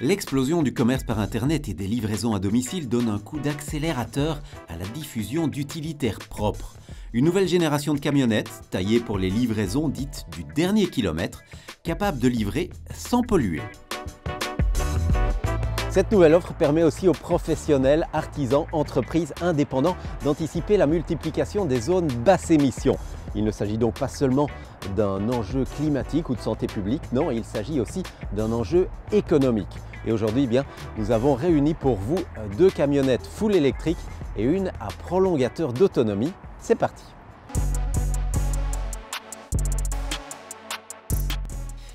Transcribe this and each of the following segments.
L'explosion du commerce par Internet et des livraisons à domicile donne un coup d'accélérateur à la diffusion d'utilitaires propres. Une nouvelle génération de camionnettes, taillées pour les livraisons dites du dernier kilomètre, capables de livrer sans polluer. Cette nouvelle offre permet aussi aux professionnels, artisans, entreprises, indépendants d'anticiper la multiplication des zones basse émission. Il ne s'agit donc pas seulement d'un enjeu climatique ou de santé publique, non, il s'agit aussi d'un enjeu économique. Et aujourd'hui, nous avons réuni pour vous 2 camionnettes full électriques et une à prolongateur d'autonomie. C'est parti!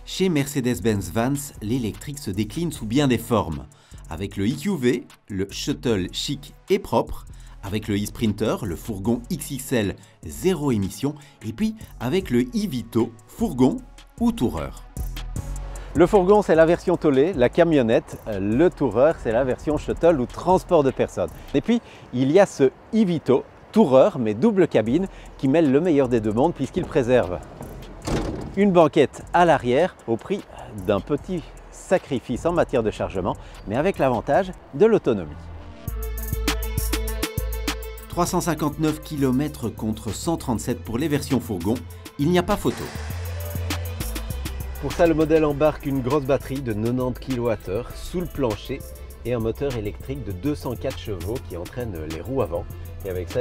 Chez Mercedes-Benz Vans, l'électrique se décline sous bien des formes. Avec le EQV, le Shuttle chic et propre, avec le e-Sprinter, le fourgon XXL zéro émission, et puis avec le e-Vito, fourgon ou Tourer. Le fourgon, c'est la version tollée, la camionnette. Le Tourer, c'est la version shuttle ou transport de personnes. Et puis, il y a ce e-Vito, Tourer, mais double cabine, qui mêle le meilleur des deux mondes puisqu'il préserve une banquette à l'arrière au prix d'un petit sacrifice en matière de chargement, mais avec l'avantage de l'autonomie. 359 km contre 137 pour les versions fourgon, il n'y a pas photo. Pour ça, le modèle embarque une grosse batterie de 90 kWh sous le plancher et un moteur électrique de 204 chevaux qui entraîne les roues avant. Et avec ça,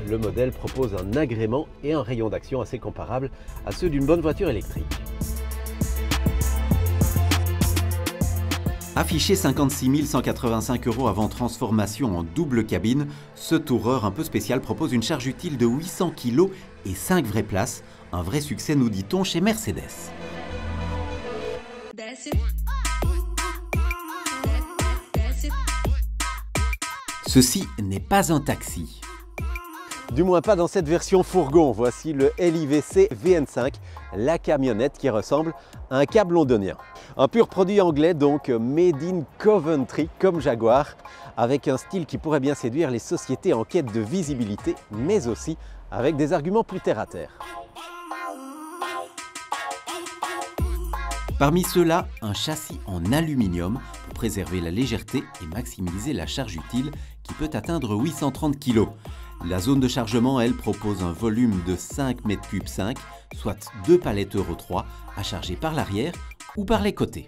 le modèle propose un agrément et un rayon d'action assez comparable à ceux d'une bonne voiture électrique. Affiché 56 185 € avant transformation en double cabine, ce Tourer un peu spécial propose une charge utile de 800 kg et 5 vraies places. Un vrai succès, nous dit-on, chez Mercedes. Ceci n'est pas un taxi. Du moins pas dans cette version fourgon. Voici le LIVC VN5, la camionnette qui ressemble à un cab londonien. Un pur produit anglais, donc made in Coventry comme Jaguar, avec un style qui pourrait bien séduire les sociétés en quête de visibilité, mais aussi avec des arguments plus terre à terre. Parmi ceux-là, un châssis en aluminium pour préserver la légèreté et maximiser la charge utile qui peut atteindre 830 kg. La zone de chargement, elle, propose un volume de 5 m3/5, soit 2 palettes Euro 3 à charger par l'arrière ou par les côtés.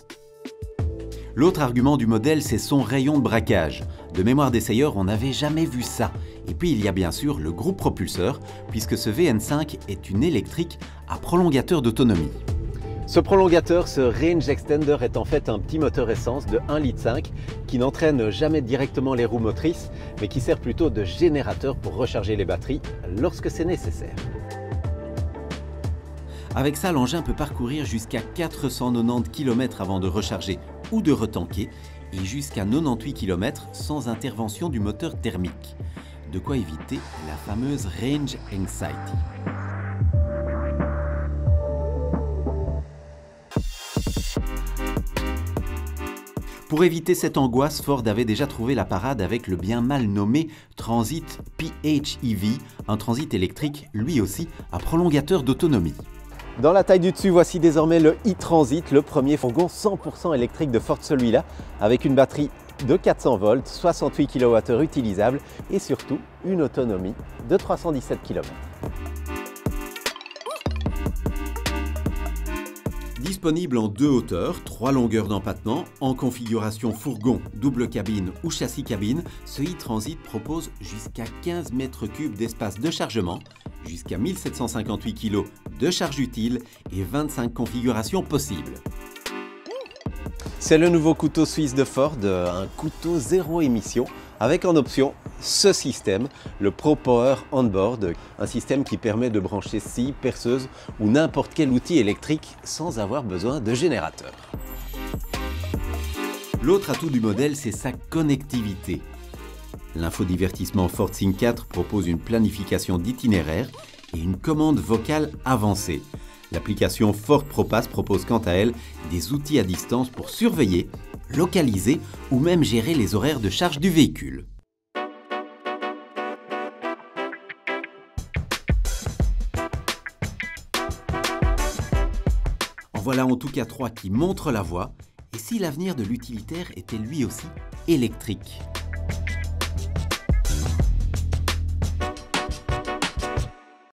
L'autre argument du modèle, c'est son rayon de braquage. De mémoire d'essayeur, on n'avait jamais vu ça. Et puis il y a bien sûr le groupe propulseur, puisque ce VN5 est une électrique à prolongateur d'autonomie. Ce prolongateur, ce range extender, est en fait un petit moteur essence de 1,5 litre qui n'entraîne jamais directement les roues motrices, mais qui sert plutôt de générateur pour recharger les batteries lorsque c'est nécessaire. Avec ça, l'engin peut parcourir jusqu'à 490 km avant de recharger ou de retanker et jusqu'à 98 km sans intervention du moteur thermique. De quoi éviter la fameuse range anxiety. Pour éviter cette angoisse, Ford avait déjà trouvé la parade avec le bien mal nommé Transit PHEV, un transit électrique lui aussi à prolongateur d'autonomie. Dans la taille du dessus, voici désormais le e-Transit, le premier fourgon 100% électrique de Ford, celui-là, avec une batterie de 400 volts, 68 kWh utilisables et surtout une autonomie de 317 km. Disponible en 2 hauteurs, 3 longueurs d'empattement, en configuration fourgon, double cabine ou châssis cabine, ce e-Transit propose jusqu'à 15 m3 d'espace de chargement, jusqu'à 1758 kg de charge utile et 25 configurations possibles. C'est le nouveau couteau suisse de Ford, un couteau zéro émission, avec en option ce système, le ProPower Onboard, un système qui permet de brancher scie, perceuse ou n'importe quel outil électrique sans avoir besoin de générateur. L'autre atout du modèle, c'est sa connectivité. L'infodivertissement Ford Sync 4 propose une planification d'itinéraire et une commande vocale avancée. L'application Ford ProPass propose quant à elle des outils à distance pour surveiller, localiser ou même gérer les horaires de charge du véhicule. En voilà en tout cas 3 qui montrent la voie Et si l'avenir de l'utilitaire était lui aussi électrique ?